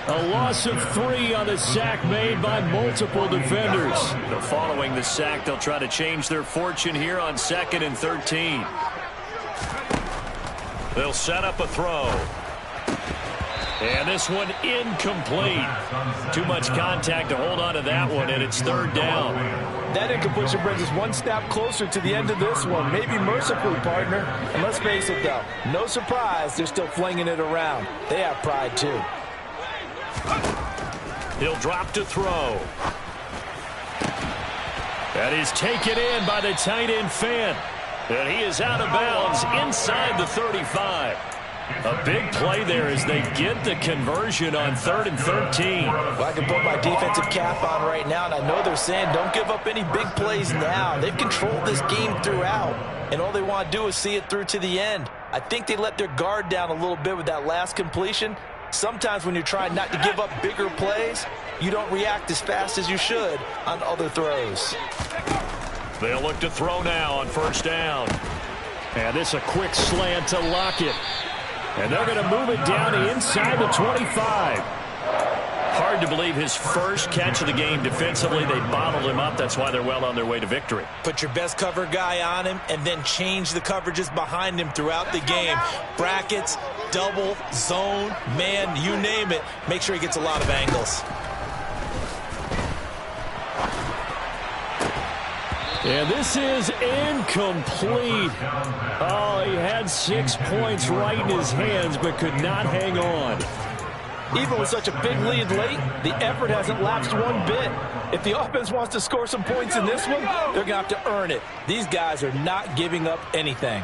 [SPEAKER 1] A loss of 3 on the sack made by multiple defenders. Following the sack, they'll try to change their fortune here on 2nd and 13. They'll set up a throw. And this one incomplete. Too much contact to hold on to that one, and it's 3rd down.
[SPEAKER 4] That incompletion brings us 1 step closer to the end of this one. Maybe mercifully, partner. And let's face it, though, no surprise they're still flinging it around. They have pride, too.
[SPEAKER 1] He'll drop to throw. That is taken in by the tight end fan. And he is out of bounds inside the 35. A big play there as they get the conversion on 3rd and 13.
[SPEAKER 4] Well, I can put my defensive cap on right now, and I know they're saying don't give up any big plays now. They've controlled this game throughout, and all they want to do is see it through to the end. I think they let their guard down a little bit with that last completion. Sometimes when you're trying not to give up bigger plays, you don't react as fast as you should on other throws.
[SPEAKER 1] They'll look to throw now on 1st down. And this a quick slant to Lockett. And they're going to move it down inside the 25. Hard to believe his first catch of the game defensively. They bottled him up. That's why they're well on their way to victory.
[SPEAKER 2] Put your best cover guy on him and then change the coverages behind him throughout the game. Brackets, double, zone, man, you name it. Make sure he gets a lot of angles.
[SPEAKER 1] And this is incomplete. Oh, he had 6 points right in his hands but could not hang on.
[SPEAKER 4] Even with such a big lead late, the effort hasn't lapsed one bit. If the offense wants to score some points in this one, they're going to have to earn it. These guys are not giving up anything.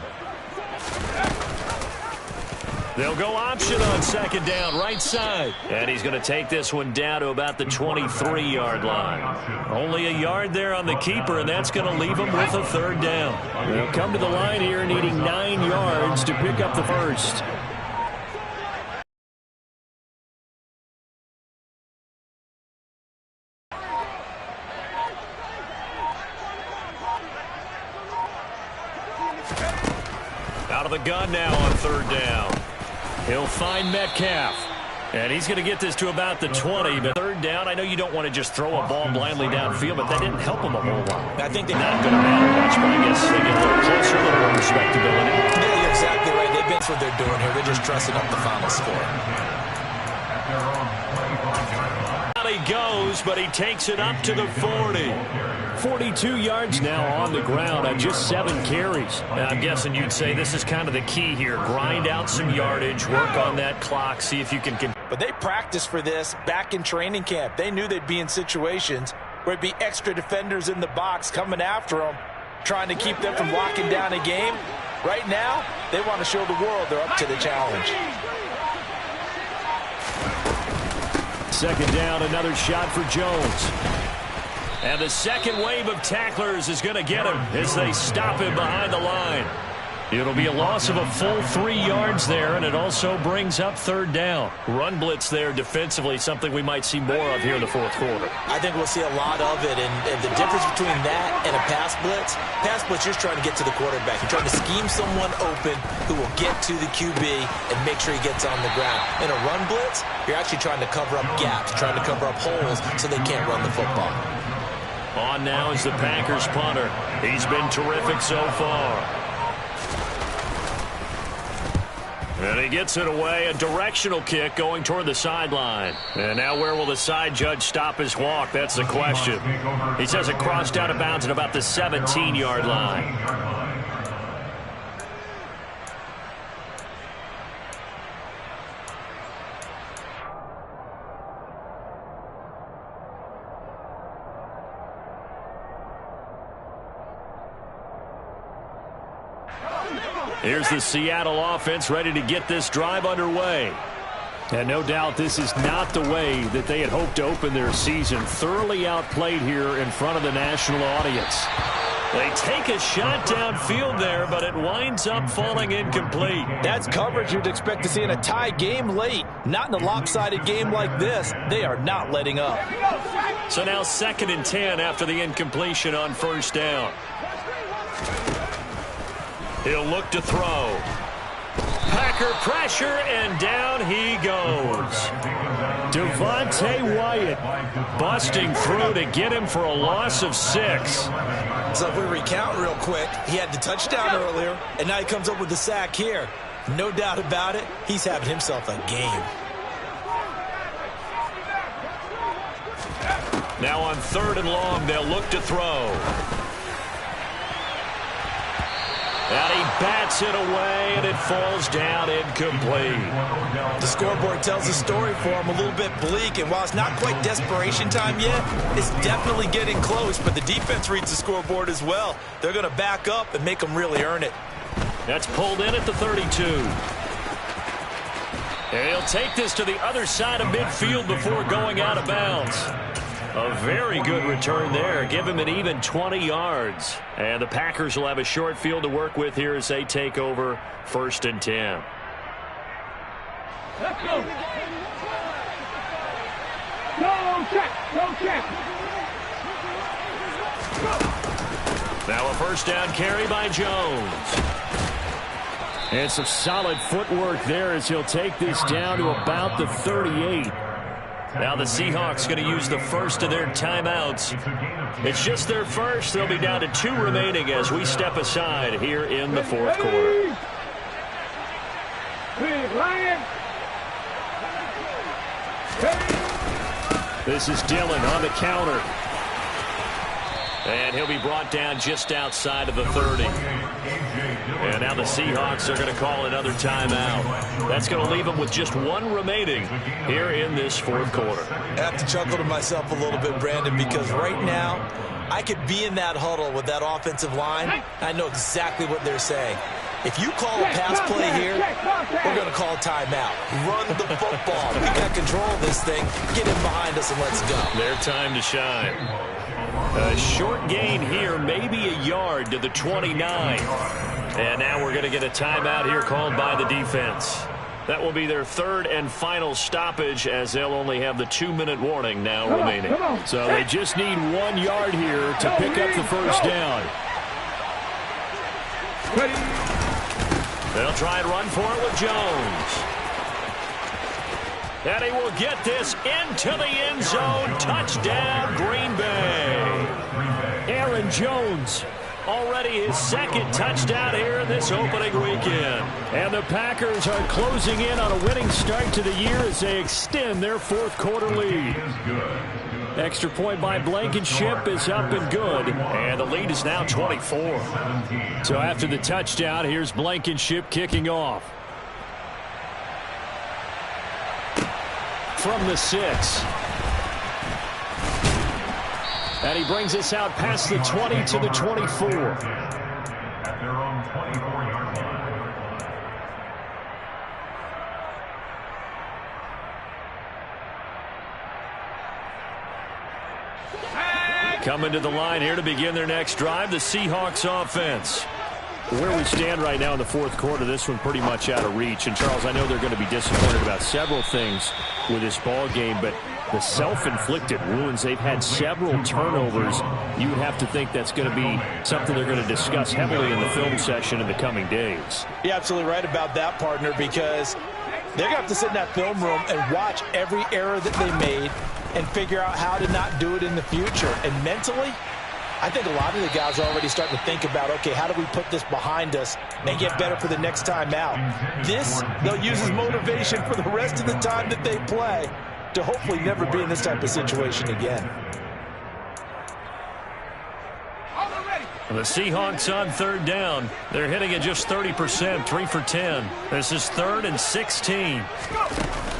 [SPEAKER 1] They'll go option on 2nd down, right side. And he's going to take this one down to about the 23-yard line. Only a yard there on the keeper, and that's going to leave him with a 3rd down. They'll come to the line here needing 9 yards to pick up the 1st. Out of the gun now on 3rd down. He'll find Metcalf. And he's going to get this to about the 20, but third down, I know you don't want to just throw a ball blindly downfield, but that didn't help him a whole lot.
[SPEAKER 2] I think they're
[SPEAKER 1] not going to matter much, but I guess they get a little closer, a little more respectability.
[SPEAKER 2] Yeah, you're exactly right. That's what they're doing here. They're just dressing up the final score.
[SPEAKER 1] Out he goes, but he takes it up to the 40. 42 yards now on the ground on just 7 carries. And I'm guessing you'd say this is kind of the key here. Grind out some yardage, work on that clock, see if you can...
[SPEAKER 4] But they practiced for this back in training camp. They knew they'd be in situations where there'd be extra defenders in the box coming after them, trying to keep them from locking down a game. Right now, they want to show the world they're up to the challenge.
[SPEAKER 1] Second down, another shot for Jones. And the second wave of tacklers is going to get him as they stop him behind the line. It'll be a loss of a full 3 yards there, and it also brings up third down. Run blitz there defensively, something we might see more of here in the fourth quarter.
[SPEAKER 2] I think we'll see a lot of it, and the difference between that and a pass blitz, you're trying to get to the quarterback. You're trying to scheme someone open who will get to the QB and make sure he gets on the ground. In a run blitz, you're actually trying to cover up gaps, trying to cover up holes so they can't run the football.
[SPEAKER 1] On now is the Packers punter. He's been terrific so far. And he gets it away, a directional kick going toward the sideline. And now where will the side judge stop his walk? That's the question. He says it crossed out of bounds at about the 17-yard line. Here's the Seattle offense ready to get this drive underway. And no doubt this is not the way that they had hoped to open their season. Thoroughly outplayed here in front of the national audience. They take a shot downfield there, but it winds up falling incomplete.
[SPEAKER 4] That's coverage you'd expect to see in a tie game late. Not in a lopsided game like this. They are not letting up.
[SPEAKER 1] So now 2nd and 10 after the incompletion on first down. He'll look to throw. Packer pressure, and down he goes. Devontae Wyatt busting through to get him for a loss of 6.
[SPEAKER 2] So if we recount real quick, he had the touchdown earlier, and now he comes up with the sack here. No doubt about it, he's having himself a game.
[SPEAKER 1] Now on 3rd and long, they'll look to throw. And he bats it away, and it falls down incomplete.
[SPEAKER 2] The scoreboard tells the story for him, a little bit bleak, and while it's not quite desperation time yet, it's definitely getting close, but the defense reads the scoreboard as well. They're going to back up and make them really earn it.
[SPEAKER 1] That's pulled in at the 32. And he'll take this to the other side of midfield before going out of bounds. A very good return there. Give him an even 20 yards. And the Packers will have a short field to work with here as they take over 1st and 10.
[SPEAKER 5] Let's go. Go check. Go check.
[SPEAKER 1] Now a first down carry by Jones. And some solid footwork there as he'll take this down to about the 38. Now the Seahawks going to use the first of their timeouts. It's just their first. They'll be down to 2 remaining as we step aside here in the 4th quarter. This is Dillon on the counter. And he'll be brought down just outside of the 30. And now the Seahawks are going to call another timeout. That's going to leave them with just 1 remaining here in this 4th quarter.
[SPEAKER 2] I have to chuckle to myself a little bit, Brandon, because right now I could be in that huddle with that offensive line. I know exactly what they're saying. If you call a pass play here, we're going to call timeout. Run the football. We got control of this thing. Get him behind us and let's go.
[SPEAKER 1] Their time to shine. A short gain here, maybe a yard to the 29. And now we're going to get a timeout here called by the defense. That will be their 3rd and final stoppage as they'll only have the 2-minute warning now remaining. So they just need 1 yard here to pick up the first down. They'll try and run for it with Jones. And he will get this into the end zone. Touchdown, Green Bay. Aaron Jones, already his second touchdown here in this opening weekend. And the Packers are closing in on a winning start to the year as they extend their fourth quarter lead. Extra point by Blankenship is up and good. And the lead is now 24. So after the touchdown, here's Blankenship kicking off. From the 6. And he brings us out past the 20 to the 24.
[SPEAKER 3] At their own 24-yard line.
[SPEAKER 1] Coming to the line here to begin their next drive, the Seahawks offense. Where we stand right now in the fourth quarter, this one pretty much out of reach. And, Charles, I know they're going to be disappointed about several things with this ball game, but the self-inflicted wounds, they've had several turnovers. You would have to think that's going to be something they're going to discuss heavily in the film session in the coming days.
[SPEAKER 2] You're absolutely right about that, partner, because they're going to have to sit in that film room and watch every error that they made and figure out how to not do it in the future. And mentally, I think a lot of the guys are already starting to think about, okay, how do we put this behind us and get better for the next time out? This, they'll use as motivation for the rest of the time that they play to hopefully never be in this type of situation again.
[SPEAKER 1] The Seahawks on third down. They're hitting at just 30%, 3 for 10. This is 3rd and 16.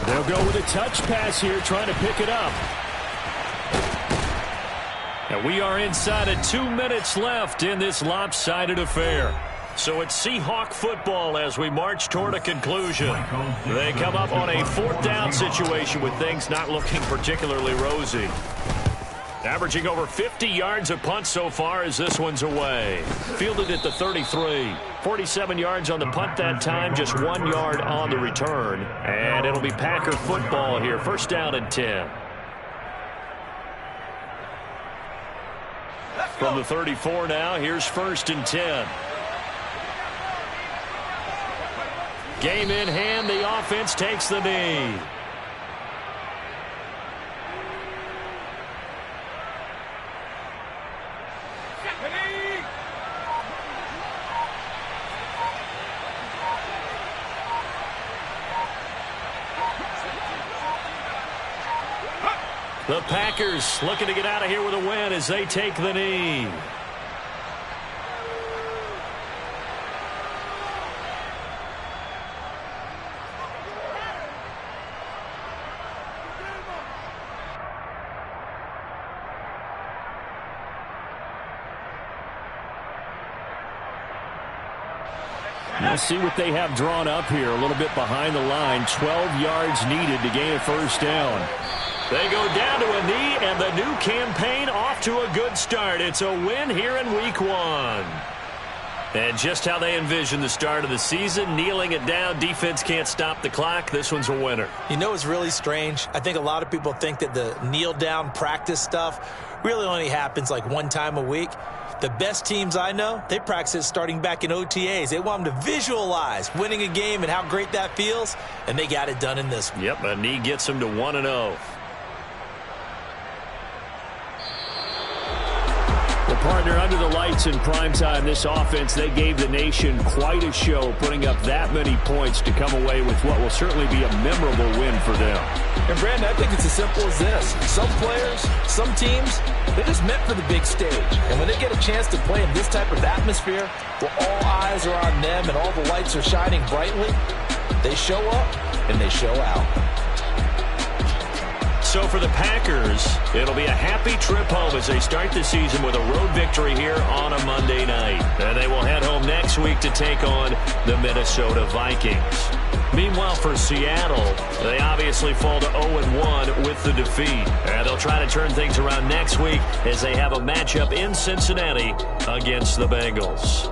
[SPEAKER 1] They'll go with a touch pass here, trying to pick it up. And we are inside of 2 minutes left in this lopsided affair. So it's Seahawk football as we march toward a conclusion. They come up on a 4th down situation with things not looking particularly rosy. Averaging over 50 yards a punt so far as this one's away. Fielded at the 33. 47 yards on the punt that time, just 1 yard on the return. And it'll be Packer football here. 1st down and 10. From the 34 now, here's 1st and 10. Game in hand, the offense takes the knee. The Packers looking to get out of here with a win as they take the knee. We'll see what they have drawn up here. A little bit behind the line. 12 yards needed to gain a 1st down. They go down to a knee, and the new campaign off to a good start. It's a win here in Week 1. And just how they envision the start of the season, kneeling it down, defense can't stop the clock. This one's a winner.
[SPEAKER 2] You know what's really strange? I think a lot of people think that the kneel-down practice stuff really only happens like 1 time a week. The best teams I know, they practice it starting back in OTAs. They want them to visualize winning a game and how great that feels, and they got it done in this one.
[SPEAKER 1] Yep, a knee gets them to 1-0. Partner, under the lights in primetime, this offense, they gave the nation quite a show, putting up that many points to come away with what will certainly be a memorable win for them.
[SPEAKER 4] And, Brandon, I think it's as simple as this. Some players, some teams, they're just meant for the big stage. And when they get a chance to play in this type of atmosphere, where all eyes are on them and all the lights are shining brightly, they show up and they show out.
[SPEAKER 1] So for the Packers, it'll be a happy trip home as they start the season with a road victory here on a Monday night. And they will head home next week to take on the Minnesota Vikings. Meanwhile, for Seattle, they obviously fall to 0-1 with the defeat. And they'll try to turn things around next week as they have a matchup in Cincinnati against the Bengals.